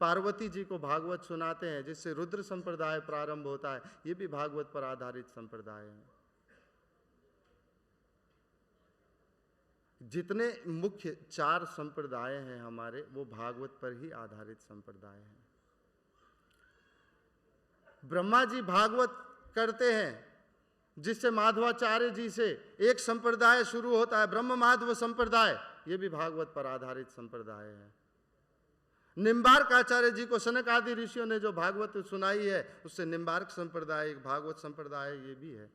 पार्वती जी को भागवत सुनाते हैं, जिससे रुद्र संप्रदाय प्रारंभ होता है, ये भी भागवत पर आधारित संप्रदाय है। जितने मुख्य 4 संप्रदाय हैं हमारे, वो भागवत पर ही आधारित संप्रदाय हैं। ब्रह्मा जी भागवत करते हैं, जिससे माधवाचार्य जी से एक संप्रदाय शुरू होता है, ब्रह्म माधव संप्रदाय, ये भी भागवत पर आधारित संप्रदाय है। निम्बार्क आचार्य जी को सनक आदि ऋषियों ने जो भागवत सुनाई है, उससे निम्बार्क संप्रदाय एक भागवत संप्रदाय ये भी है।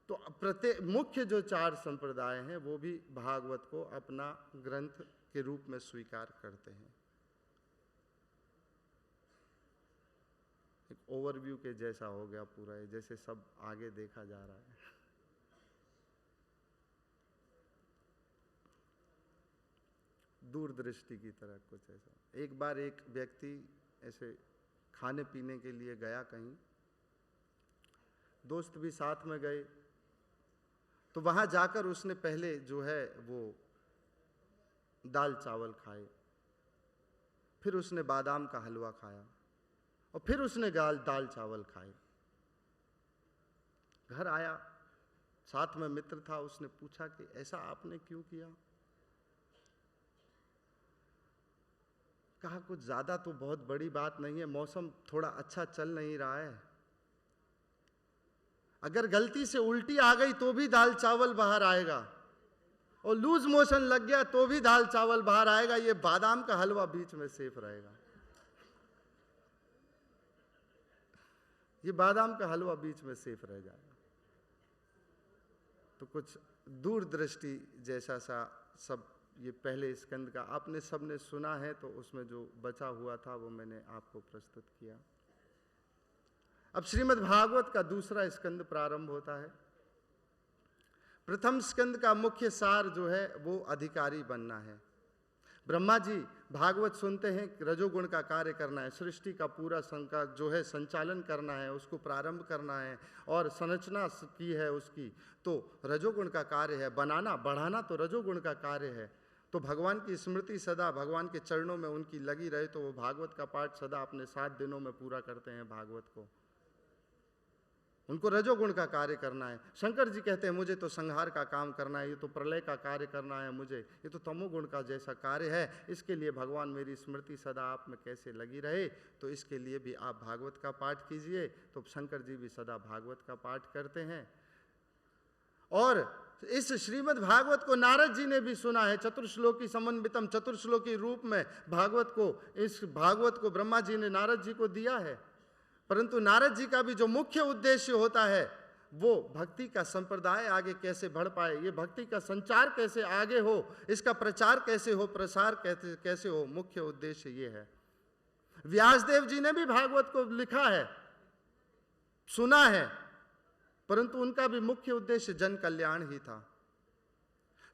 तो प्रत्येक मुख्य जो 4 संप्रदाय हैं वो भी भागवत को अपना ग्रंथ के रूप में स्वीकार करते हैं। एक ओवरव्यू के जैसा हो गया पूरा, जैसे सब आगे देखा जा रहा है। दूरदृष्टि की तरह कुछ ऐसा। एक बार एक व्यक्ति ऐसे खाने पीने के लिए गया कहीं, दोस्त भी साथ में गए, तो वहां जाकर उसने पहले जो है वो दाल चावल खाए, फिर उसने बादाम का हलवा खाया, और फिर उसने दाल चावल खाए। घर आया, साथ में मित्र था, उसने पूछा कि ऐसा आपने क्यों किया? कहा कुछ ज्यादा तो बहुत बड़ी बात नहीं है, मौसम थोड़ा अच्छा चल नहीं रहा है, अगर गलती से उल्टी आ गई तो भी दाल चावल बाहर आएगा, और लूज मोशन लग गया तो भी दाल चावल बाहर आएगा, ये बादाम का हलवा बीच में सेफ रहेगा। ये बादाम का हलवा बीच में सेफ रह जाएगा। तो कुछ दूरदृष्टि जैसा सा सब ये पहले स्कंद का आपने सबने सुना है, तो उसमें जो बचा हुआ था वो मैंने आपको प्रस्तुत किया। अब श्रीमद् भागवत का दूसरा स्कंद प्रारंभ होता है। प्रथम स्कंद का मुख्य सार जो है वो अधिकारी बनना है। ब्रह्मा जी भागवत सुनते हैं, रजोगुण का कार्य करना है, सृष्टि का पूरा जो है संचालन करना है, उसको प्रारंभ करना है और संरचना की है उसकी, तो रजोगुण का कार्य है। बनाना बढ़ाना तो रजोगुण का कार्य है। तो भगवान की स्मृति सदा भगवान के चरणों में उनकी लगी रहे, तो वो भागवत का पाठ सदा अपने 7 दिनों में पूरा करते हैं भागवत को। उनको रजोगुण का कार्य करना है। शंकर जी कहते हैं मुझे तो संहार का काम करना है, ये तो प्रलय का कार्य करना है मुझे, ये तो तमोगुण का जैसा कार्य है, इसके लिए भगवान मेरी स्मृति सदा आप में कैसे लगी रहे, तो इसके लिए भी आप भागवत का पाठ कीजिए। तो शंकर जी भी सदा भागवत का पाठ करते हैं। और इस श्रीमद् भागवत को नारद जी ने भी सुना है, चतुर्श्लोकी समन्वितम, चतुर्श्लोकी रूप में भागवत को, इस भागवत को ब्रह्मा जी ने नारद जी को दिया है। परंतु नारद जी का भी जो मुख्य उद्देश्य होता है वो भक्ति का संप्रदाय आगे कैसे बढ़ पाए, ये भक्ति का संचार कैसे आगे हो, इसका प्रचार कैसे हो, प्रसार कैसे हो, मुख्य उद्देश्य ये है। व्यासदेव जी ने भी भागवत को लिखा है, सुना है, परंतु उनका भी मुख्य उद्देश्य जन कल्याण ही था।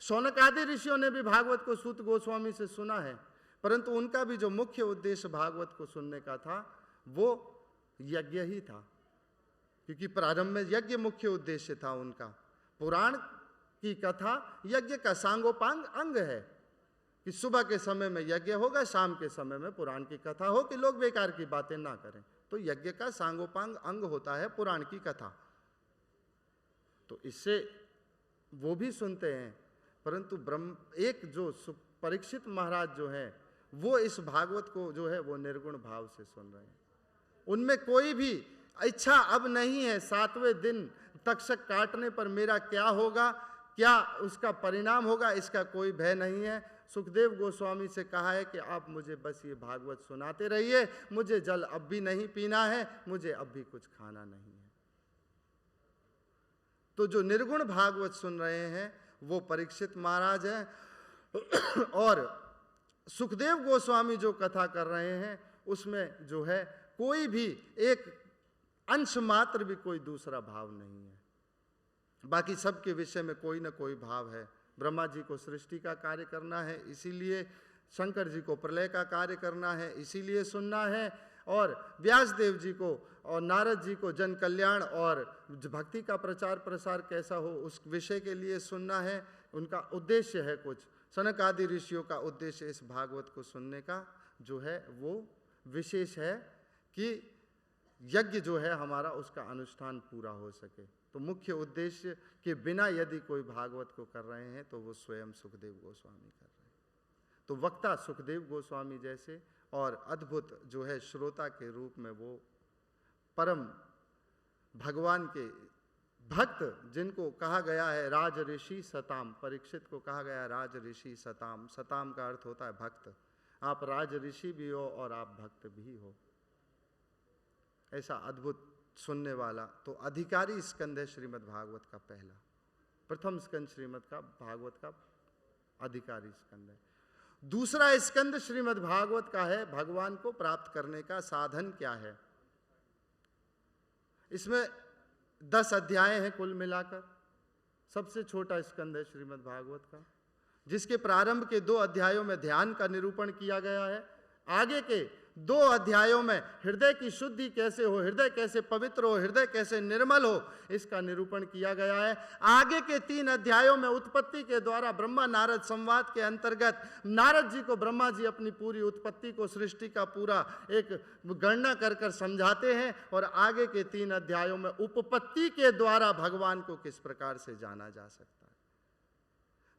शौनक आदि ऋषियों ने भी भागवत को सूत गोस्वामी से सुना है, परंतु उनका भी जो मुख्य उद्देश्य भागवत को सुनने का था वो यज्ञ ही था, क्योंकि प्रारंभ में यज्ञ मुख्य उद्देश्य था उनका। पुराण की कथा यज्ञ का सांगोपांग अंग है कि सुबह के समय में यज्ञ होगा, शाम के समय में पुराण की कथा हो, कि लोग बेकार की बातें ना करें। तो यज्ञ का सांगोपांग अंग होता है पुराण की कथा। तो इससे वो भी सुनते हैं, परंतु एक जो परीक्षित महाराज जो है वो इस भागवत को जो है वो निर्गुण भाव से सुन रहे हैं। उनमें कोई भी इच्छा अब नहीं है 7वें दिन तक्षक काटने पर मेरा क्या होगा, क्या उसका परिणाम होगा, इसका कोई भय नहीं है। सुखदेव गोस्वामी से कहा है कि आप मुझे बस ये भागवत सुनाते रहिए, मुझे जल अब भी नहीं पीना है, मुझे अब भी कुछ खाना नहीं है। तो जो निर्गुण भागवत सुन रहे हैं वो परीक्षित महाराज हैं, और सुखदेव गोस्वामी जो कथा कर रहे हैं उसमें जो है कोई भी एक अंश मात्र भी कोई दूसरा भाव नहीं है। बाकी सबके विषय में कोई ना कोई भाव है। ब्रह्मा जी को सृष्टि का कार्य करना है, इसीलिए शंकर जी को प्रलय का कार्य करना है, इसीलिए सुनना है, और व्यासदेव जी को और नारद जी को जन कल्याण और भक्ति का प्रचार प्रसार कैसा हो उस विषय के लिए सुनना है। उनका उद्देश्य है कुछ। सनक आदि ऋषियों का उद्देश्य इस भागवत को सुनने का जो है वो विशेष है कि यज्ञ जो है हमारा उसका अनुष्ठान पूरा हो सके। तो मुख्य उद्देश्य के बिना यदि कोई भागवत को कर रहे हैं तो वो स्वयं सुखदेव गोस्वामी कर रहे हैं। तो वक्ता सुखदेव गोस्वामी जैसे और अद्भुत जो है श्रोता के रूप में वो परम भगवान के भक्त, जिनको कहा गया है राज ऋषि सताम, परीक्षित को कहा गया है राज ऋषि सताम। सताम का अर्थ होता है भक्त। आप राज ऋषि भी हो और आप भक्त भी हो, ऐसा अद्भुत सुनने वाला। तो अधिकारी स्कंद है श्रीमद् भागवत का पहला, प्रथम स्कंद श्रीमद् का भागवत का अधिकारी स्कंद है। दूसरा स्कंद श्रीमद् भागवत का है भगवान को प्राप्त करने का साधन क्या है। इसमें 10 अध्याय हैं कुल मिलाकर। सबसे छोटा स्कंद है श्रीमद् भागवत का, जिसके प्रारंभ के 2 अध्यायों में ध्यान का निरूपण किया गया है। आगे के 2 अध्यायों में हृदय की शुद्धि कैसे हो, हृदय कैसे पवित्र हो, हृदय कैसे निर्मल हो, इसका निरूपण किया गया है। आगे के 3 अध्यायों में उत्पत्ति के द्वारा ब्रह्मा नारद संवाद के अंतर्गत नारद जी को ब्रह्मा जी अपनी पूरी उत्पत्ति को, सृष्टि का पूरा एक गणना कर समझाते हैं। और आगे के 3 अध्यायों में उपपत्ति के द्वारा भगवान को किस प्रकार से जाना जा सकता है,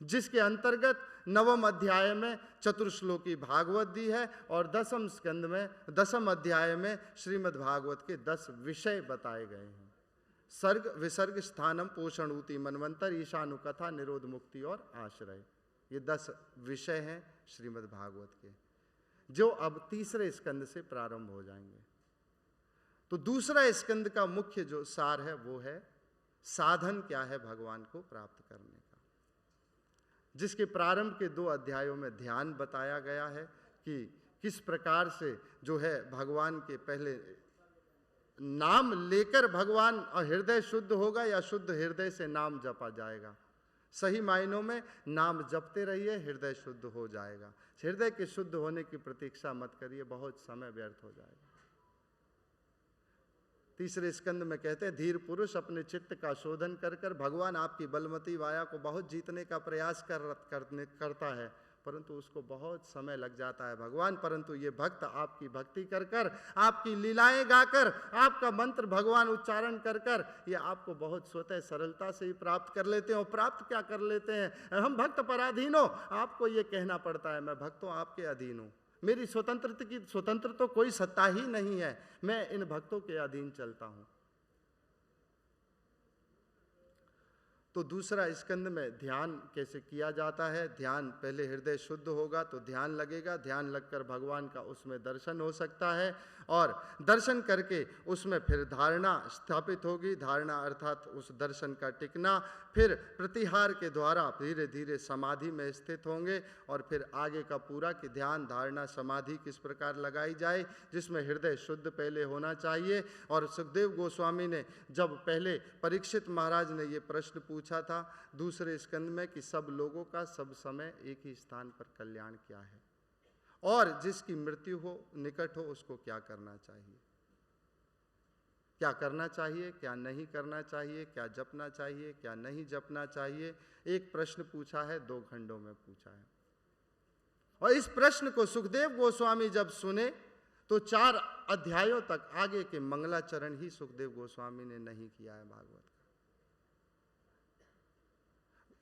जिसके अंतर्गत 9वें अध्याय में चतुर्श्लोकी भागवत दी है और 10वें स्कंद में 10वें अध्याय में श्रीमद् भागवत के 10 विषय बताए गए हैं। सर्ग विसर्ग स्थानम पोषण ऊति मनवंतर ईशानुकथा निरोध मुक्ति और आश्रय, ये 10 विषय हैं श्रीमद् भागवत के, जो अब तीसरे स्कंद से प्रारंभ हो जाएंगे। तो दूसरा स्कंद का मुख्य जो सार है वो है साधन क्या है भगवान को प्राप्त करने का, जिसके प्रारंभ के 2 अध्यायों में ध्यान बताया गया है कि किस प्रकार से जो है भगवान के पहले नाम लेकर भगवान हृदय शुद्ध होगा या शुद्ध हृदय से नाम जपा जाएगा। सही मायनों में नाम जपते रहिए, हृदय शुद्ध हो जाएगा। हृदय के शुद्ध होने की प्रतीक्षा मत करिए, बहुत समय व्यर्थ हो जाएगा। तीसरे स्कंद में कहते हैं धीर पुरुष अपने चित्त का शोधन कर कर भगवान आपकी बलमती वाया को बहुत जीतने का प्रयास करता है, परंतु उसको बहुत समय लग जाता है भगवान। परंतु ये भक्त आपकी भक्ति कर कर, आपकी लीलाएं गाकर, आपका मंत्र भगवान उच्चारण कर कर ये आपको बहुत स्वतः सरलता से ही प्राप्त कर लेते हैं। और प्राप्त क्या कर लेते हैं, हम भक्त पराधीन हो, आपको ये कहना पड़ता है मैं भक्तों आपके अधीन हूँ, मेरी स्वतंत्र तो कोई सत्ता ही नहीं है, मैं इन भक्तों के अधीन चलता हूं। तो दूसरा स्कंद में ध्यान कैसे किया जाता है। ध्यान पहले हृदय शुद्ध होगा तो ध्यान लगेगा, ध्यान लगकर भगवान का उसमें दर्शन हो सकता है और दर्शन करके उसमें फिर धारणा स्थापित होगी। धारणा अर्थात उस दर्शन का टिकना, फिर प्रतिहार के द्वारा धीरे धीरे समाधि में स्थित होंगे और फिर आगे का पूरा कि ध्यान धारणा समाधि किस प्रकार लगाई जाए, जिसमें हृदय शुद्ध पहले होना चाहिए। और सुखदेव गोस्वामी ने जब पहले परीक्षित महाराज ने ये प्रश्न पूछा था दूसरे स्कंद में कि सब लोगों का सब समय एक ही स्थान पर कल्याण क्या है और जिसकी मृत्यु हो निकट हो उसको क्या करना चाहिए, क्या करना चाहिए, क्या नहीं करना चाहिए, क्या जपना चाहिए, क्या नहीं जपना चाहिए। एक प्रश्न पूछा है, 2 खंडों में पूछा है। और इस प्रश्न को सुखदेव गोस्वामी जब सुने तो 4 अध्यायों तक आगे के मंगलाचरण ही सुखदेव गोस्वामी ने नहीं किया है भागवत का।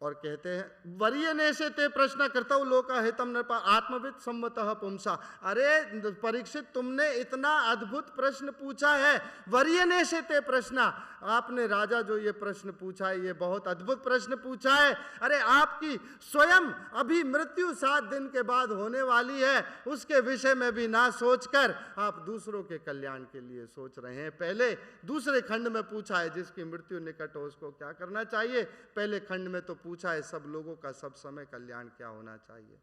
और कहते हैं वर्यने से ते प्रश्न करता लोका हितम नृपा आत्मविद सम्मतः पुंसा। अरे परीक्षित, तुमने इतना अद्भुत प्रश्न पूछा है, वर्यने से ते प्रश्न, आपने राजा जो ये प्रश्न पूछा है ये बहुत अद्भुत प्रश्न पूछा है। अरे आपकी स्वयं अभी मृत्यु 7 दिन के बाद होने वाली है, उसके विषय में भी ना सोचकर आप दूसरों के कल्याण के लिए सोच रहे हैं। पहले दूसरे खंड में पूछा है जिसकी मृत्यु निकट हो उसको क्या करना चाहिए, पहले खंड में तो पूछा है सब लोगों का सब समय कल्याण क्या होना चाहिए।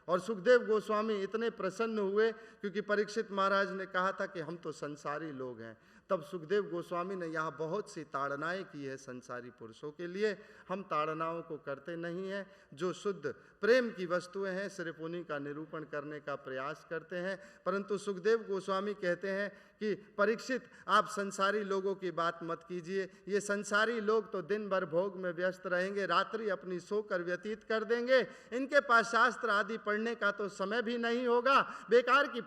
और सुखदेव गोस्वामी इतने प्रसन्न हुए क्योंकि परीक्षित महाराज ने कहा था कि हम तो संसारी लोग हैं। तब सुखदेव गोस्वामी ने यहाँ बहुत सी ताड़नाएं की है संसारी पुरुषों के लिए। हम ताड़नाओं को करते नहीं हैं, जो शुद्ध प्रेम की वस्तुएं हैं सिर्फ उन्हीं का निरूपण करने का प्रयास करते हैं। परंतु सुखदेव गोस्वामी कहते हैं कि परीक्षित, आप संसारी लोगों की बात मत कीजिए। ये संसारी लोग तो दिन भर भोग में व्यस्त रहेंगे, रात्रि अपनी सोकर व्यतीत कर देंगे, इनके पास शास्त्र आदि पढ़ने का तो समय भी नहीं होगा, बेकार की